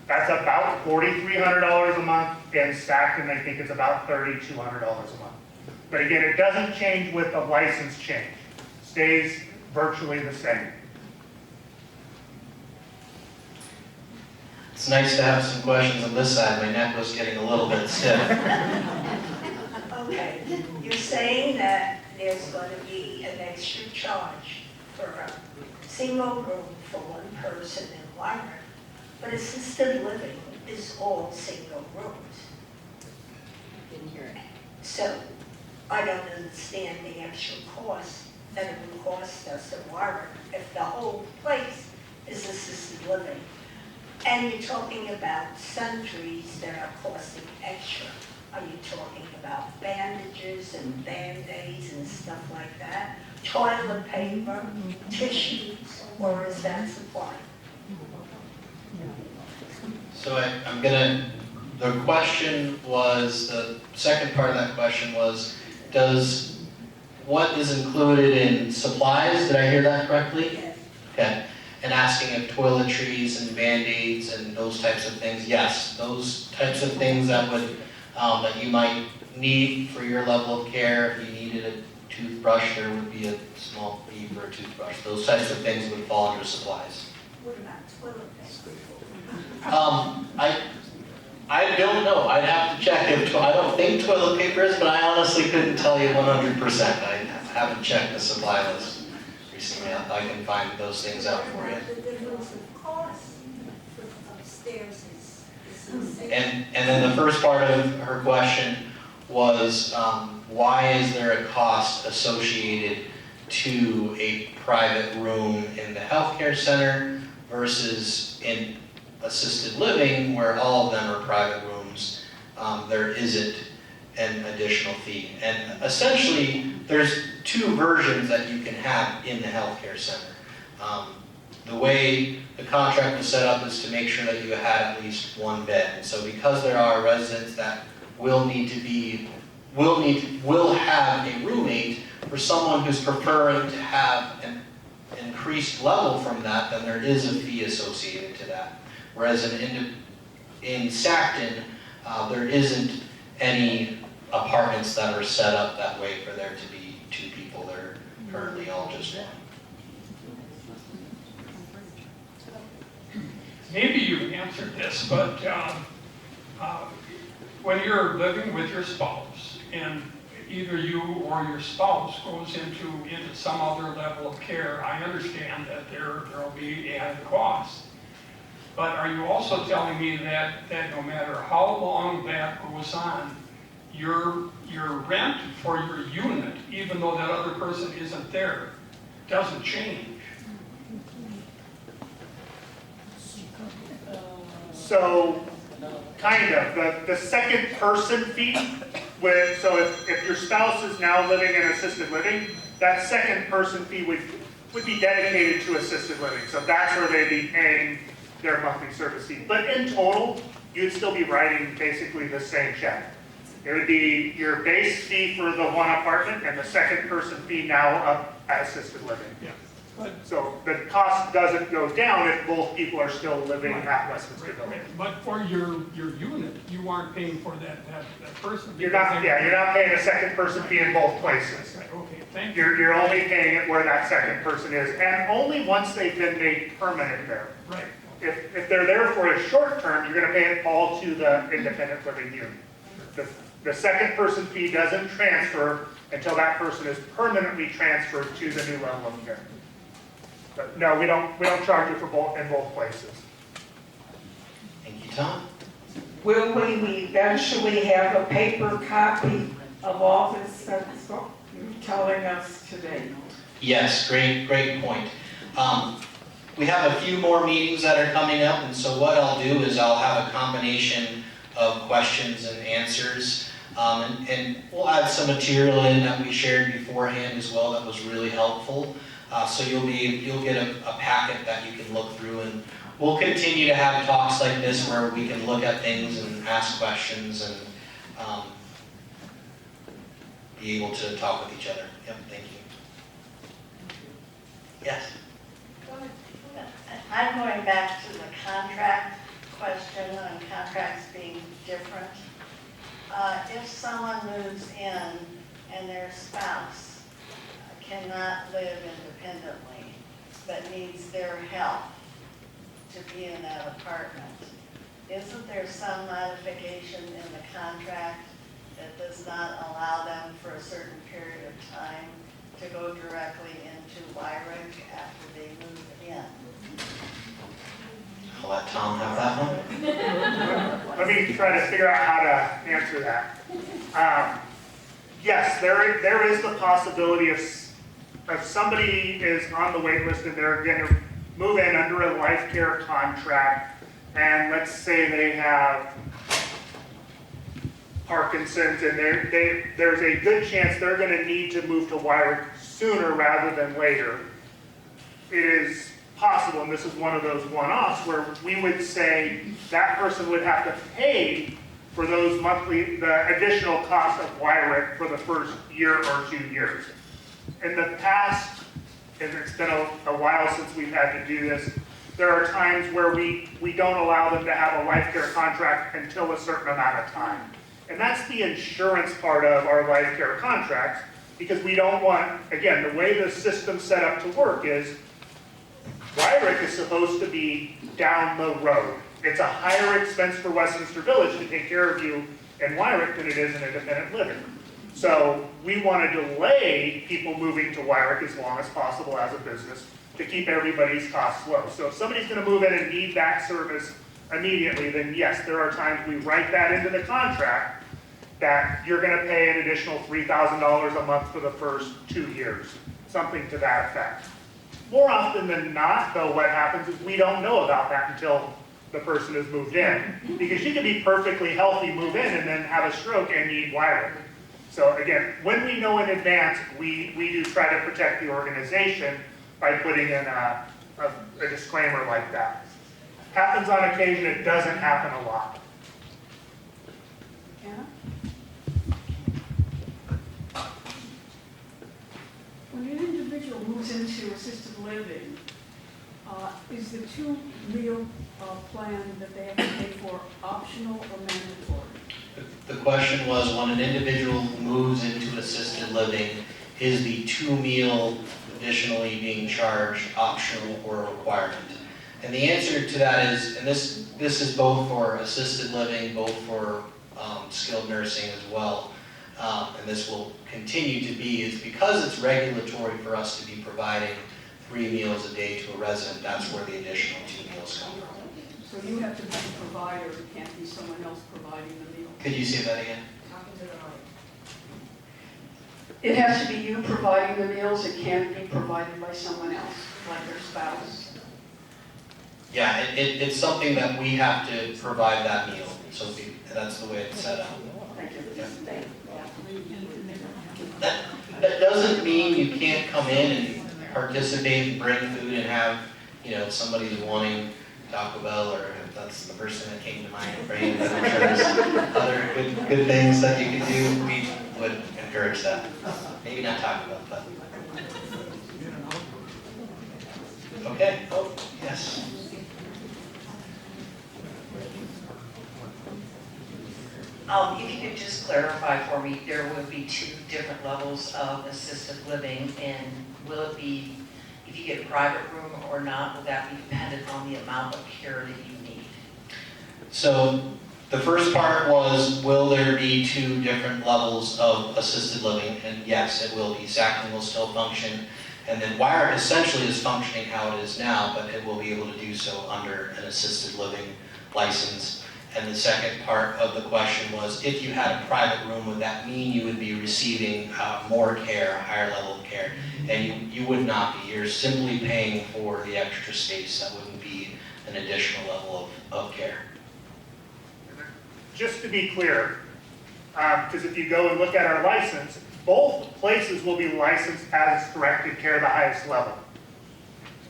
that's about $4,300 a month. In Sackton, I think it's about $3,200 a month. But again, it doesn't change with the license change. It stays virtually the same. It's nice to have some questions on this side. My neck was getting a little bit stiff. Okay, you're saying that there's going to be an extra charge for a single room for one person in Weyrich, but assisted living is all single rooms. Didn't hear it. So I don't understand the extra cost that it would cost us in Weyrich if the whole place is assisted living. And you're talking about sundries that are costing extra. Are you talking about bandages and Band-Aids and stuff like that? Toilet paper, tissues, or is that supply? So the question was, the second part of that question was, what is included in supplies? Did I hear that correctly? Yes. Okay. And asking if toiletries and Band-Aids and those types of things, yes, those types of things that would, that you might need for your level of care. If you needed a toothbrush, there would be a small fee for a toothbrush. Those types of things would fall under supplies. What about toilet paper? I don't know. I'd have to check. I don't think toilet paper is, but I honestly couldn't tell you 100%. I haven't checked the supply list recently. I can find those things out for you. The difference of cost upstairs is insane. And then the first part of her question was, why is there a cost associated to a private room in the healthcare center versus in assisted living, where all of them are private rooms? There isn't an additional fee. And essentially, there's 2 versions that you can have in the healthcare center. The way the contract was set up is to make sure that you had at least 1 bed. And so because there are residents that will have a roommate, for someone who's preferring to have an increased level from that, then there is a fee associated to that. Whereas in Sackton, there isn't any apartments that are set up that way for there to be 2 people. They're currently all just 1. Maybe you've answered this, but when you're living with your spouse and either you or your spouse goes into some other level of care, I understand that there will be added costs. But are you also telling me that no matter how long that goes on, your rent for your unit, even though that other person isn't there, doesn't change? So, kind of, the second person fee, so if your spouse is now living in assisted living, that second person fee would be dedicated to assisted living. So that's where they'd be paying their monthly service fee. But in total, you'd still be writing basically the same check. It would be your base fee for the one apartment and the second person fee now up at assisted living. Yeah. So the cost doesn't go down if both people are still living at Westminster Village. But for your unit, you aren't paying for that person. You're not paying a second person fee in both places. Okay, thank you. You're only paying it where that second person is, and only once they've been made permanent there. Right. If they're there for a short term, you're gonna pay it all to the independent living unit. The second person fee doesn't transfer until that person is permanently transferred to the new level of care. But no, we don't charge you for both in both places. Thank you, Tom. Will we eventually have a paper copy of all this that's you're telling us today? Yes, great point. We have a few more meetings that are coming up, and so what I'll do is I'll have a combination of questions and answers. And we'll add some material in that we shared beforehand as well that was really helpful. So you'll get a packet that you can look through, and we'll continue to have talks like this where we can look at things and ask questions and be able to talk with each other. Yep, thank you. Yes? I'm going back to the contract question and contracts being different. If someone moves in and their spouse cannot live independently but needs their help to be in that apartment, isn't there some modification in the contract that does not allow them for a certain period of time to go directly into Weyrich after they move in? I'll let Tom have that one. Let me try to figure out how to answer that. Yes, there is the possibility if somebody is on the wait list and they're going to move in under a life care contract, and let's say they have Parkinson's, and there's a good chance they're going to need to move to Weyrich sooner rather than later. It is possible, and this is one of those one-offs, where we would say that person would have to pay for those the additional cost of Weyrich for the first year or 2 years. In the past, and it's been a while since we've had to do this, there are times where we don't allow them to have a life care contract until a certain amount of time. And that's the insurance part of our life care contracts, because we don't want, again, the way the system's set up to work is Weyrich is supposed to be down the road. It's a higher expense for Westminster Village to take care of you in Weyrich than it is in independent living. So we want to delay people moving to Weyrich as long as possible as a business to keep everybody's costs low. So if somebody's going to move in and need that service immediately, then yes, there are times we write that into the contract that you're going to pay an additional $3,000 a month for the first 2 years, something to that effect. More often than not, though, what happens is we don't know about that until the person has moved in. Because you can be perfectly healthy, move in, and then have a stroke and need Weyrich. So again, when we know in advance, we do try to protect the organization by putting in a disclaimer like that. Happens on occasion, it doesn't happen a lot. Anna? When an individual moves into assisted living, is the 2-meal plan that they have to pay for optional or mandatory? The question was, when an individual moves into assisted living, is the 2-meal additionally being charged optional or a requirement? And the answer to that is, and this is both for assisted living, both for skilled nursing as well, and this will continue to be, is because it's regulatory for us to be providing 3 meals a day to a resident, that's where the additional 2 meals come from. So you have to be the provider, it can't be someone else providing the meal. Could you say that again? It has to be you providing the meals, it can't be provided by someone else, like their spouse. Yeah, it's something that we have to provide that meal, so that's the way it's set up. Yeah. That doesn't mean you can't come in and participate and bring food and have, somebody's wanting Taco Bell, or if that's the person that came to mind, right? But I'm sure there's other good things that you can do. We would encourage that. Maybe not Taco Bell, but. Okay, oh, yes. If you could just clarify for me, there would be 2 different levels of assisted living, and will it be, if you get a private room or not, will that be dependent on the amount of care that you need? So the first part was, will there be 2 different levels of assisted living? And yes, it will be. Sackton will still function. And then Weyrich essentially is functioning how it is now, but it will be able to do so under an assisted living license. And the second part of the question was, if you had a private room, would that mean you would be receiving more care, a higher level of care? And you would not be. You're simply paying for the extra space. That wouldn't be an additional level of care. Just to be clear, because if you go and look at our license, both places will be licensed as directed care, the highest level.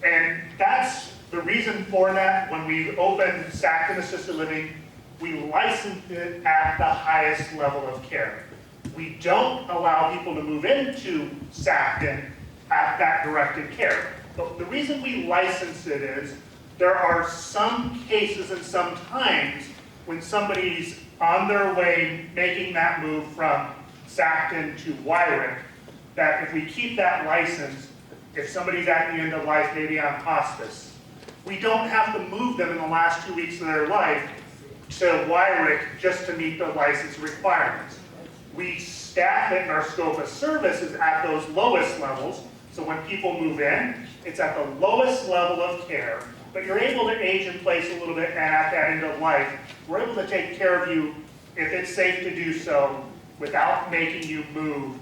And that's the reason for that. When we opened Sackton Assisted Living, we licensed it at the highest level of care. We don't allow people to move into Sackton at that directed care. But the reason we license it is there are some cases and some times when somebody's on their way making that move from Sackton to Weyrich, that if we keep that license, if somebody's at the end of life, maybe on hospice, we don't have to move them in the last 2 weeks of their life to Weyrich just to meet the license requirements. We staff it, and our scope of service is at those lowest levels. So when people move in, it's at the lowest level of care, but you're able to age in place a little bit, and at that end of life, we're able to take care of you if it's safe to do so without making you move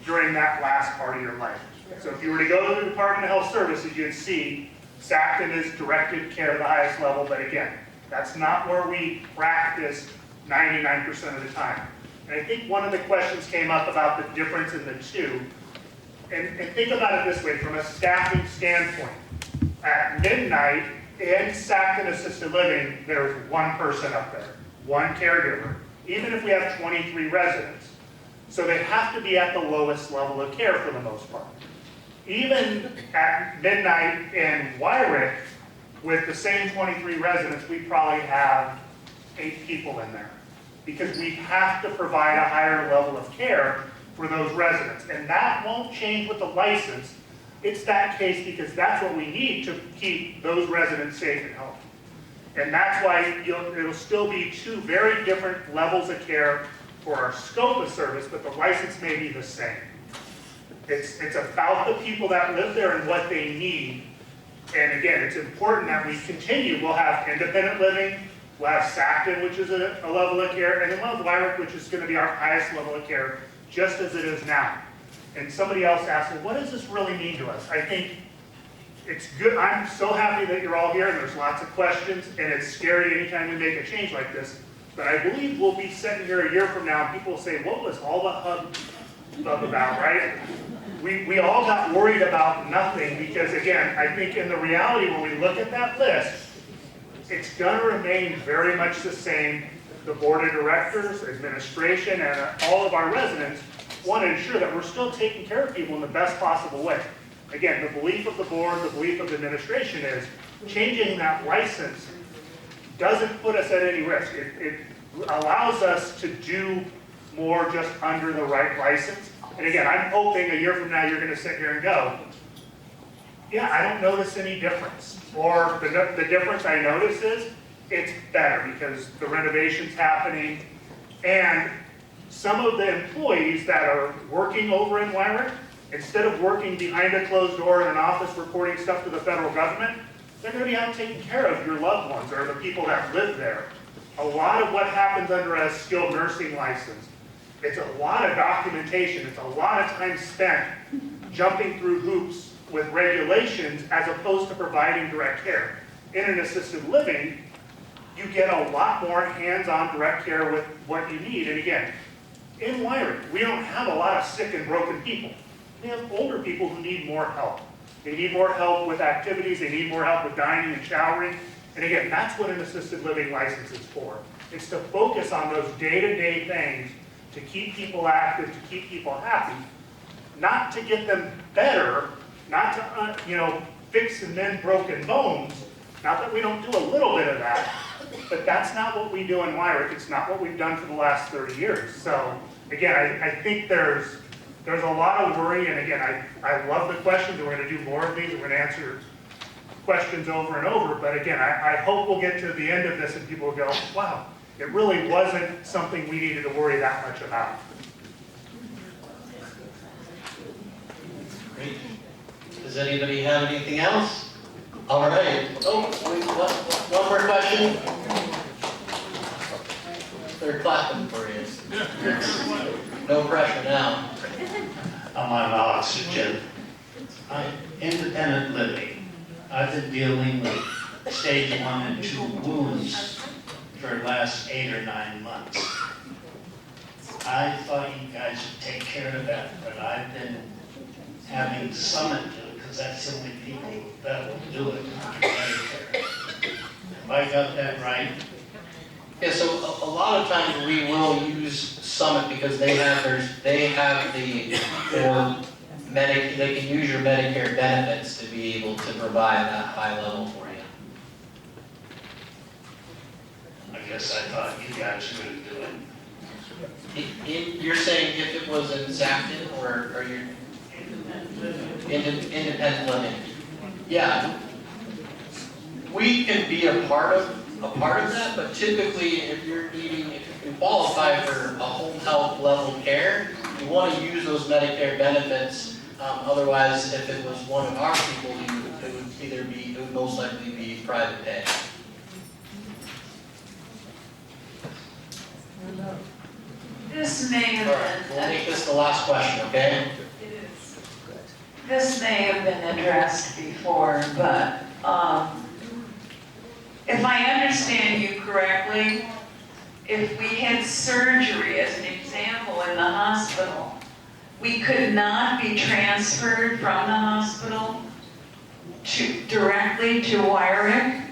during that last part of your life. So if you were to go to the Department of Health Services, you'd see Sackton is directed care, the highest level, but again, that's not where we practice 99% of the time. And I think one of the questions came up about the difference in the 2. And think about it this way, from a staffing standpoint. At midnight, in Sackton Assisted Living, there's 1 person up there, 1 caregiver, even if we have 23 residents. So they have to be at the lowest level of care for the most part. Even at midnight in Weyrich, with the same 23 residents, we probably have 8 people in there, because we have to provide a higher level of care for those residents. And that won't change with the license. It's that case because that's what we need to keep those residents safe and healthy. And that's why it'll still be 2 very different levels of care for our scope of service, but the license may be the same. It's about the people that live there and what they need. And again, it's important that we continue. We'll have independent living, we'll have Sackton, which is a level of care, and then we'll have Weyrich, which is going to be our highest level of care, just as it is now. And somebody else asked, well, what does this really mean to us? I think it's good. I'm so happy that you're all here, and there's lots of questions, and it's scary anytime we make a change like this. But I believe we'll be sitting here a year from now, and people will say, what was all the hubbub about, right? We all got worried about nothing, because again, I think in the reality, when we look at that list, it's going to remain very much the same. The board of directors, administration, and all of our residents want to ensure that we're still taking care of people in the best possible way. Again, the belief of the board, the belief of the administration is changing that license doesn't put us at any risk. It allows us to do more just under the right license. And again, I'm hoping a year from now you're going to sit here and go, yeah, I don't notice any difference. Or the difference I notice is it's better because the renovation's happening, and some of the employees that are working over in Weyrich, instead of working behind a closed door in an office reporting stuff to the federal government, they're going to be out taking care of your loved ones or the people that live there. A lot of what happens under a skilled nursing license, it's a lot of documentation, it's a lot of time spent jumping through hoops with regulations as opposed to providing direct care. in an assisted living, you get a lot more hands-on direct care with what you need. And again, in Weyrich, we don't have a lot of sick and broken people. We have older people who need more help. They need more help with activities, they need more help with dining and showering. And again, that's what an assisted living license is for. It's to focus on those day-to-day things to keep people active, to keep people happy, not to get them better, not to fix and mend broken bones. Not that we don't do a little bit of that, but that's not what we do in Weyrich. It's not what we've done for the last 30 years. So again, I think there's a lot of worry, and again, I love the questions, and we're going to do more of these, and we're going to answer questions over and over, but again, I hope we'll get to the end of this and people will go, wow, it really wasn't something we needed to worry that much about. Great. Does anybody have anything else? All right. Oh, wait, one more question. They're clapping for you. No pressure now. I'm on oxygen. I'm independent living. I've been dealing with stage 1 and 2 wounds for the last 8 or 9 months. I thought you guys would take care of that, but I've been having Summit do it because that's the only people that will do it. Have I got that right? Yeah, so a lot of times we will use Summit because they have they can use your Medicare benefits to be able to provide that high level for you. I guess I thought you guys were going to do it. You're saying if it was in Zapton or you're independent living? Yeah, we can be a part of that, but typically if you can qualify for a home health level care, you want to use those Medicare benefits. Otherwise, if it was one of our people, it would most likely be private pay. This may have All right, we'll make this the last question, okay? This may have been addressed before, but if I understand you correctly, if we had surgery, as an example, in the hospital, we could not be transferred from the hospital directly to Weyrich,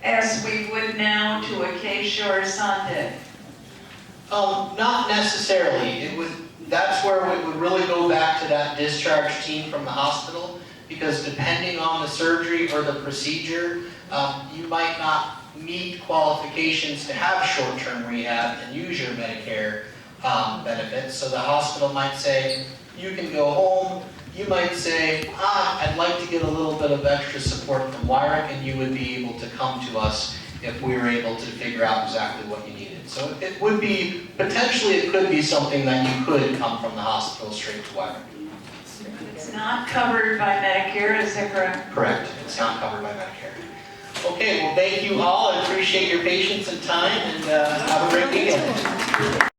as we would now to Acacia or Sunday. Not necessarily. That's where it would really go back to that discharge team from the hospital, because depending on the surgery or the procedure, you might not meet qualifications to have short-term rehab and use your Medicare benefits. So the hospital might say, you can go home. You might say, I'd like to get a little bit of extra support from Weyrich, and you would be able to come to us if we were able to figure out exactly what you needed. So it would be, potentially it could be something that you could come from the hospital straight to Weyrich. It's not covered by Medicare, is that correct? Correct, it's not covered by Medicare. Okay, well thank you all, I appreciate your patience and time, and have a great weekend.